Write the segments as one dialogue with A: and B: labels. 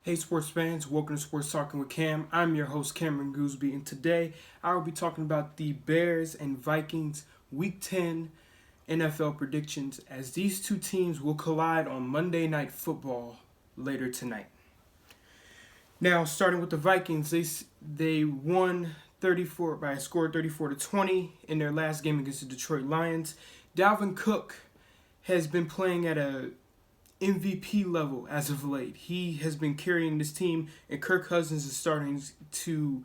A: Hey sports fans, welcome to Sports Talking with Cam. I'm your host Cameron Gooseby, and today I will be talking about the Bears and Vikings Week 10 NFL predictions as these two teams will collide on Monday Night Football later tonight. Now, starting with the Vikings, they won 34 by a score of 34-20 in their last game against the Detroit Lions. Dalvin Cook has been playing at a MVP level as of late. He has been carrying this team, and Kirk Cousins is starting to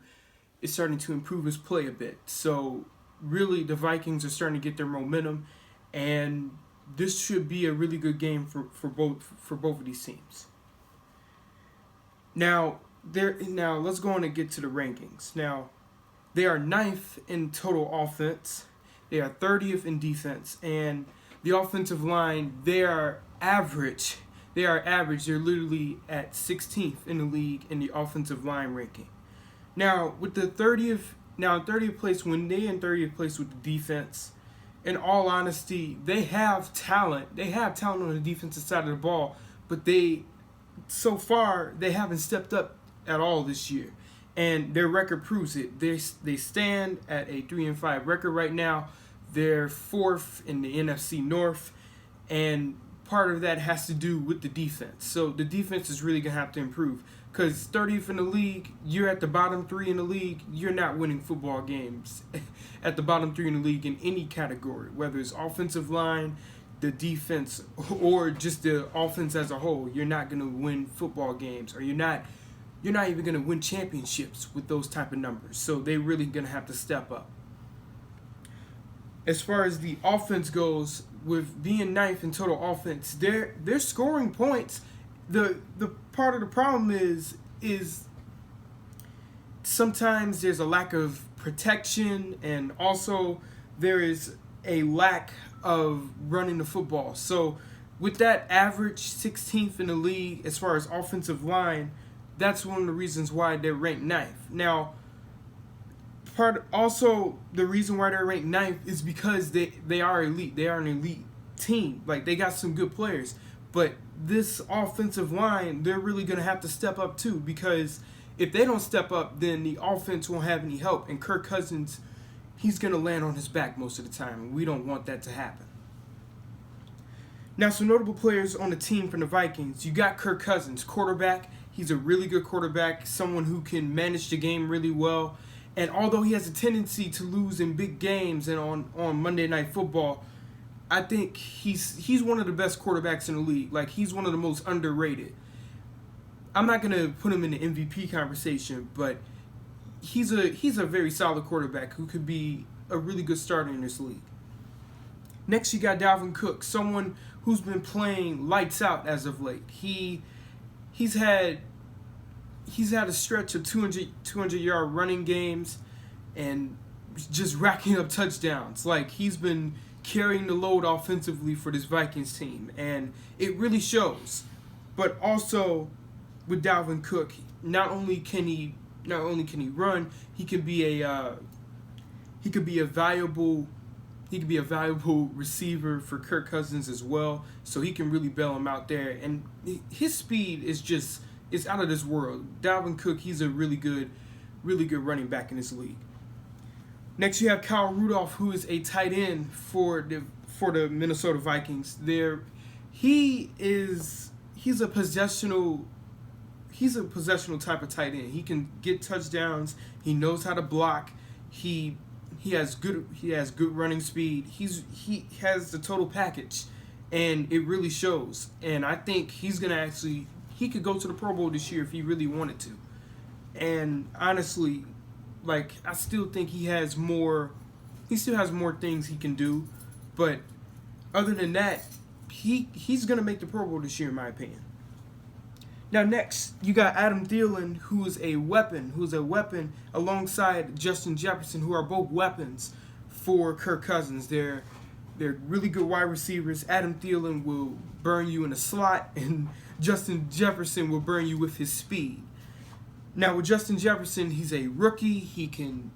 A: improve his play a bit. So really, the Vikings are starting to get their momentum, and this should be a really good game for both of these teams. Now let's go on and get to the rankings. Now, they are 9th in total offense. They are 30th in defense, and the offensive line, they are average. They're literally at 16th in the league in the offensive line ranking. Now, with the 30th place, when they in 30th place with the defense, in all honesty, they have talent. They have talent on the defensive side of the ball, but so far they haven't stepped up at all this year. And their record proves it. They stand at a 3-5 record right now. They're 4th in the NFC North, and part of that has to do with the defense. So the defense is really going to have to improve, because 30th in the league, you're at the bottom 3 in the league, you're not winning football games at the bottom 3 in the league in any category, whether it's offensive line, the defense, or just the offense as a whole. You're not going to win football games, or you're not even going to win championships with those type of numbers. So they're really going to have to step up. As far as the offense goes, with being 9th in total offense, they're scoring points. The part of the problem is sometimes there's a lack of protection, and also there is a lack of running the football. So with that average 16th in the league as far as offensive line, that's one of the reasons why they're ranked 9th. Now, the reason why they're ranked 9th is because they are elite. They are an elite team. Like, they got some good players. But this offensive line, they're really going to have to step up too, because if they don't step up, then the offense won't have any help. And Kirk Cousins, he's going to land on his back most of the time, and we don't want that to happen. Now, some notable players on the team from the Vikings. You got Kirk Cousins, quarterback. He's a really good quarterback, someone who can manage the game really well. And although he has a tendency to lose in big games and on Monday Night Football, I think he's one of the best quarterbacks in the league. Like, he's one of the most underrated. I'm not going to put him in the MVP conversation, but he's a very solid quarterback who could be a really good starter in this league. Next, you got Dalvin Cook, someone who's been playing lights out as of late. He's had a stretch of 200-yard running games and just racking up touchdowns. Like, he's been carrying the load offensively for this Vikings team, and it really shows. But also with Dalvin Cook, not only can he run, he could be a valuable receiver for Kirk Cousins as well. So he can really bail him out there, and his speed is out of this world. Dalvin Cook, he's a really good running back in this league. Next, you have Kyle Rudolph, who is a tight end for the Minnesota Vikings. He's a possessional type of tight end. He can get touchdowns. He knows how to block. He has good running speed. He has the total package, and it really shows. And I think he could go to the Pro Bowl this year if he really wanted to. And honestly, like, I still think he still has more things he can do. But other than that, he's going to make the Pro Bowl this year, in my opinion. Now, next, you got Adam Thielen, who's a weapon alongside Justin Jefferson, who are both weapons for Kirk Cousins. They're really good wide receivers. Adam Thielen will burn you in a slot, and Justin Jefferson will burn you with his speed. Now, with Justin Jefferson, he's a rookie. He can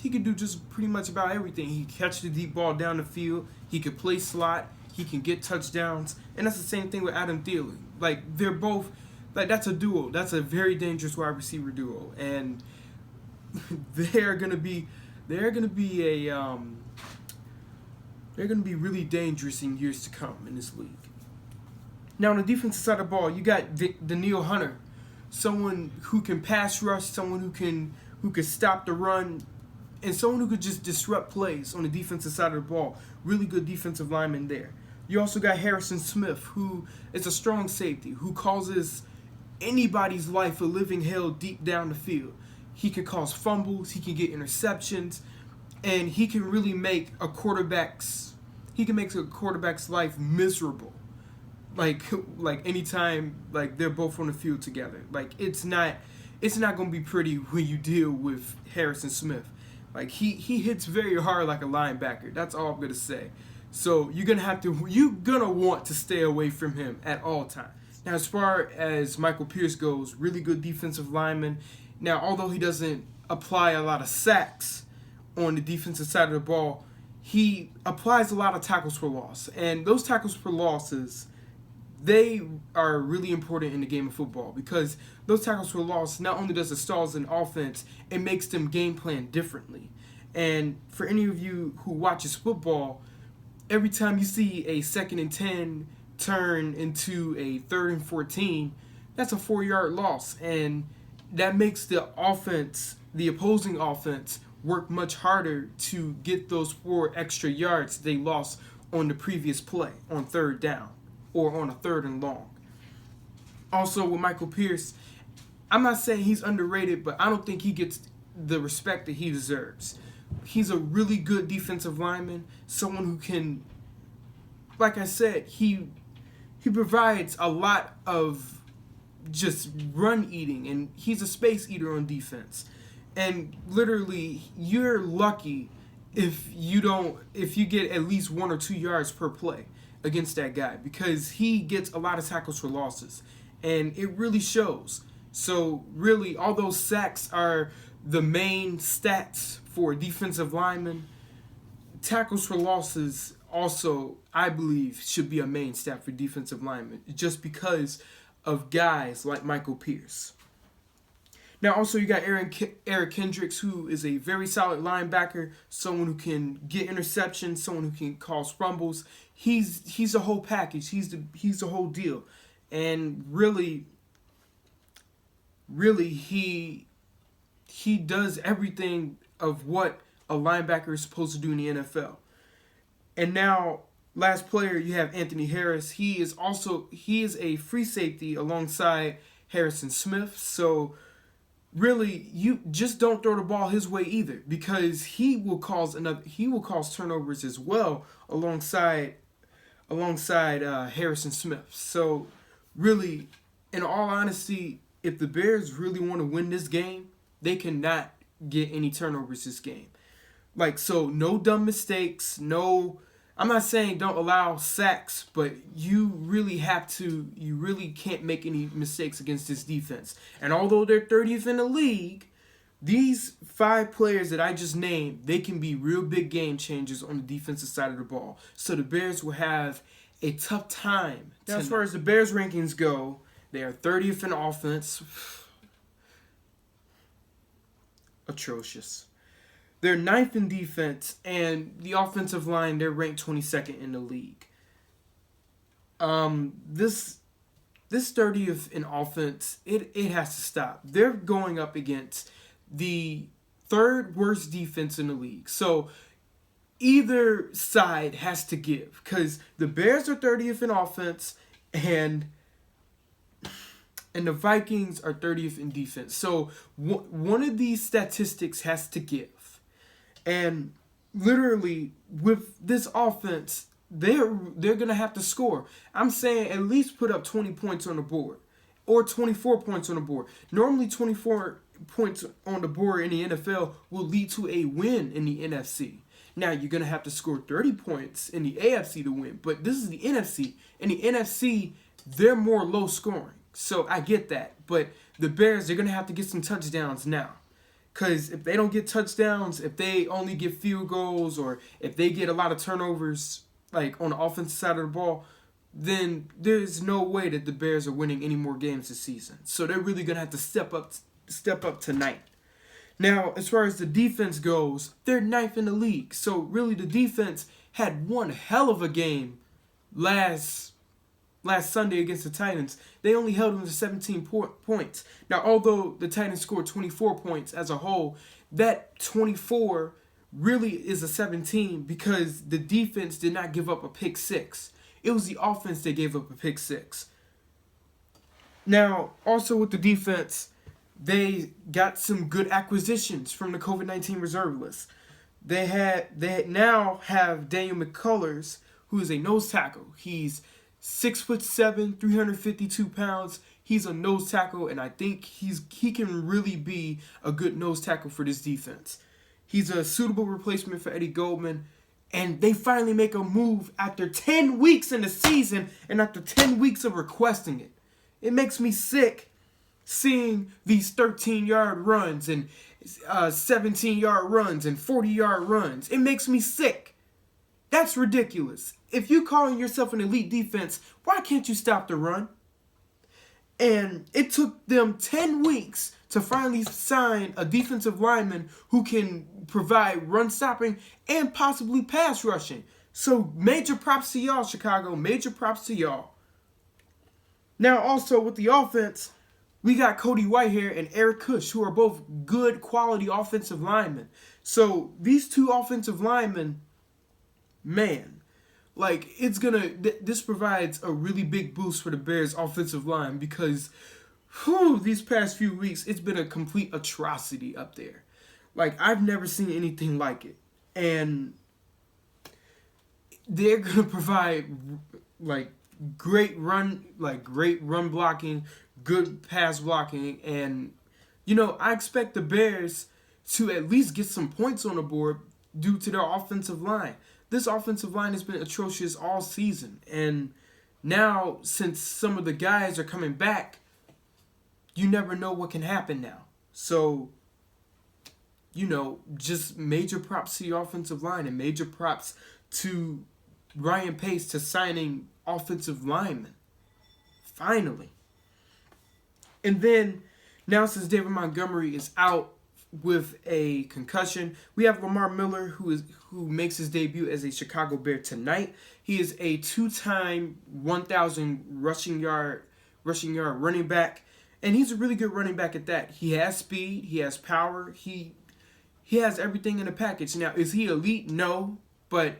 A: do just pretty much about everything. He can catch the deep ball down the field. He can play slot. He can get touchdowns. And that's the same thing with Adam Thielen. Like, Like, that's a duo. That's a very dangerous wide receiver duo, and they're gonna be they're gonna be a they're gonna be really dangerous in years to come in this league. Now, on the defensive side of the ball, you got Daniil Hunter, someone who can pass rush, someone who can stop the run, and someone who could just disrupt plays on the defensive side of the ball. Really good defensive lineman there. You also got Harrison Smith, who is a strong safety, who causes anybody's life a living hell deep down the field. He can cause fumbles, he can get interceptions, and he can really make a quarterback's life miserable. Like anytime like they're both on the field together. Like it's not gonna be pretty when you deal with Harrison Smith. Like he hits very hard like a linebacker. That's all I'm gonna say. So you're gonna want to stay away from him at all times. Now, as far as Michael Pierce goes, really good defensive lineman. Now, although he doesn't apply a lot of sacks on the defensive side of the ball, he applies a lot of tackles for loss. And those tackles for losses, they are really important in the game of football, because those tackles for loss, not only does it stalls an offense, it makes them game plan differently. And for any of you who watches football, every time you see a 2nd and 10 turn into a 3rd and 14, that's a 4-yard loss, and that makes the opposing offense, work much harder to get those 4 extra yards they lost on the previous play on 3rd down or on a 3rd and long. Also with Michael Pierce, I'm not saying he's underrated, but I don't think he gets the respect that he deserves. He's a really good defensive lineman, someone who can, like I said, he provides a lot of just run eating, and he's a space eater on defense. And literally, you're lucky if you get at least 1 or 2 yards per play against that guy, because he gets a lot of tackles for losses, and it really shows. So really, all those sacks are the main stats for defensive linemen. Tackles for losses also, I believe, should be a main stat for defensive linemen, just because of guys like Michael Pierce. Now, also, you got Eric Kendricks, who is a very solid linebacker, someone who can get interceptions, someone who can cause fumbles. He's a whole package. He's the whole deal. And really, he does everything of what a linebacker is supposed to do in the NFL. And now, last player, you have Anthony Harris. He is a free safety alongside Harrison Smith. So really, you just don't throw the ball his way either, because he will cause turnovers as well alongside Harrison Smith. So really, in all honesty, if the Bears really want to win this game, they cannot get any turnovers this game. Like, so no dumb mistakes, I'm not saying don't allow sacks, but you really can't make any mistakes against this defense. And although they're 30th in the league, these 5 players that I just named, they can be real big game changers on the defensive side of the ball. So the Bears will have a tough time. Now, as far as the Bears rankings go, they are 30th in offense. Atrocious. They're 9th in defense, and the offensive line, they're ranked 22nd in the league. This 30th in offense, it has to stop. They're going up against the 3rd worst defense in the league. So either side has to give, because the Bears are 30th in offense, and the Vikings are 30th in defense. So one of these statistics has to give. And literally, with this offense, they're going to have to score. I'm saying at least put up 20 points on the board, or 24 points on the board. Normally, 24 points on the board in the NFL will lead to a win in the NFC. Now, you're going to have to score 30 points in the AFC to win, but this is the NFC. In the NFC, they're more low scoring. So I get that. But the Bears, they're going to have to get some touchdowns now. Because if they don't get touchdowns, if they only get field goals, or if they get a lot of turnovers, like on the offensive side of the ball, then there's no way that the Bears are winning any more games this season. So they're really gonna have to step up tonight. Now, as far as the defense goes, they're ninth in the league. So really, the defense had one hell of a game last Sunday against the Titans. They only held them to 17 points. Now, although the Titans scored 24 points as a whole, that 24 really is a 17 because the defense did not give up a pick six. It was the offense that gave up a pick six. Now, also with the defense, they got some good acquisitions from the COVID-19 reserve list. They now have Daniel McCullers, who is a nose tackle. He's 6'7", 352 pounds. He's a nose tackle, and I think he can really be a good nose tackle for this defense. He's a suitable replacement for Eddie Goldman, and they finally make a move after 10 weeks in the season and after 10 weeks of requesting it. It makes me sick seeing these 13-yard runs and 17-yard runs and 40-yard runs. It makes me sick. That's ridiculous. If you're calling yourself an elite defense, why can't you stop the run? And it took them 10 weeks to finally sign a defensive lineman who can provide run stopping and possibly pass rushing. So major props to y'all, Chicago. Major props to y'all. Now also with the offense, we got Cody Whitehair and Eric Kush, who are both good quality offensive linemen. So these two offensive linemen, man, like this provides a really big boost for the Bears offensive line because these past few weeks, it's been a complete atrocity up there. Like, I've never seen anything like it. And they're going to provide, great run blocking, good pass blocking. And, I expect the Bears to at least get some points on the board due to their offensive line. This offensive line has been atrocious all season. And now, since some of the guys are coming back, you never know what can happen now. So, just major props to the offensive line and major props to Ryan Pace to signing offensive linemen. Finally. And then, now since David Montgomery is out with a concussion, we have Lamar Miller who makes his debut as a Chicago Bear tonight. He is a two-time 1,000 rushing yard running back. And he's a really good running back at that. He has speed. He has power. He has everything in the package. Now, is he elite? No. But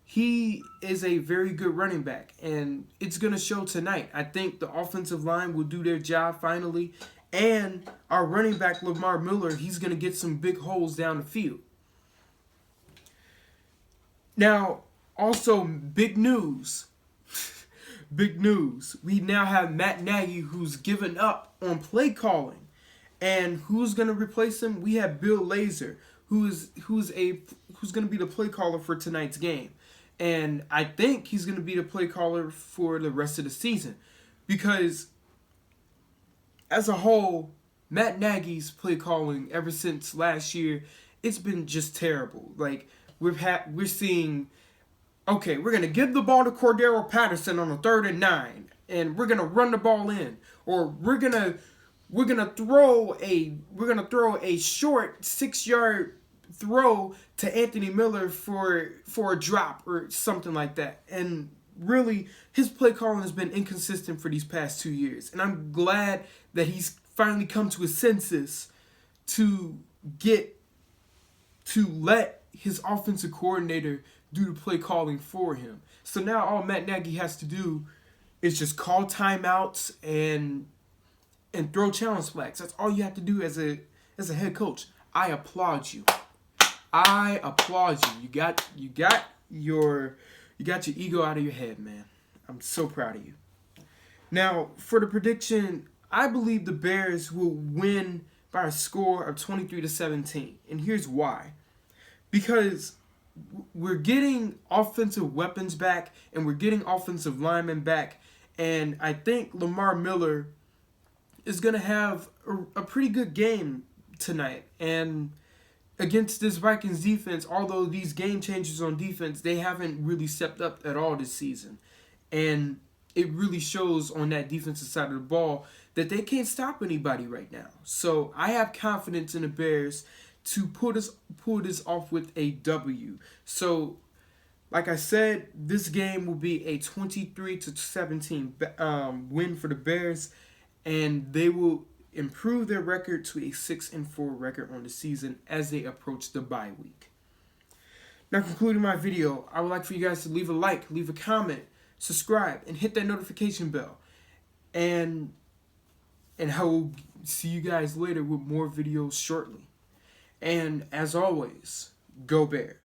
A: he is a very good running back. And it's going to show tonight. I think the offensive line will do their job finally. And our running back, Lamar Miller, he's going to get some big holes down the field. Now, also, big news. Big news. We now have Matt Nagy, who's given up on play calling. And who's going to replace him? We have Bill Lazor, who's going to be the play caller for tonight's game. And I think he's going to be the play caller for the rest of the season. Because as a whole, Matt Nagy's play calling ever since last year, it's been just terrible. Like, we're seeing, okay, we're going to give the ball to Cordero Patterson on a 3rd and 9, and we're going to run the ball in, or we're going to throw a short 6-yard throw to Anthony Miller for a drop or something like that. And really, his play calling has been inconsistent for these past 2 years. And I'm glad that he's finally come to his senses to let his offensive coordinator do the play calling for him. So now all Matt Nagy has to do is just call timeouts and throw challenge flags. That's all you have to do as a head coach. I applaud you. I applaud you. You got your ego out of your head, man. I'm so proud of you. Now, for the prediction, I believe the Bears will win by a score of 23-17. And here's why. Because we're getting offensive weapons back and we're getting offensive linemen back. And I think Lamar Miller is going to have a pretty good game tonight. And against this Vikings defense, although these game changers on defense, they haven't really stepped up at all this season. And it really shows on that defensive side of the ball that they can't stop anybody right now. So I have confidence in the Bears to pull this off with a W. So, like I said, this game will be a 23-17 win for the Bears, and they will improve their record to a 6-4 record on the season as they approach the bye week. Now, concluding my video, I would like for you guys to leave a like, leave a comment, subscribe, and hit that notification bell. And I will see you guys later with more videos shortly. And as always, go Bears.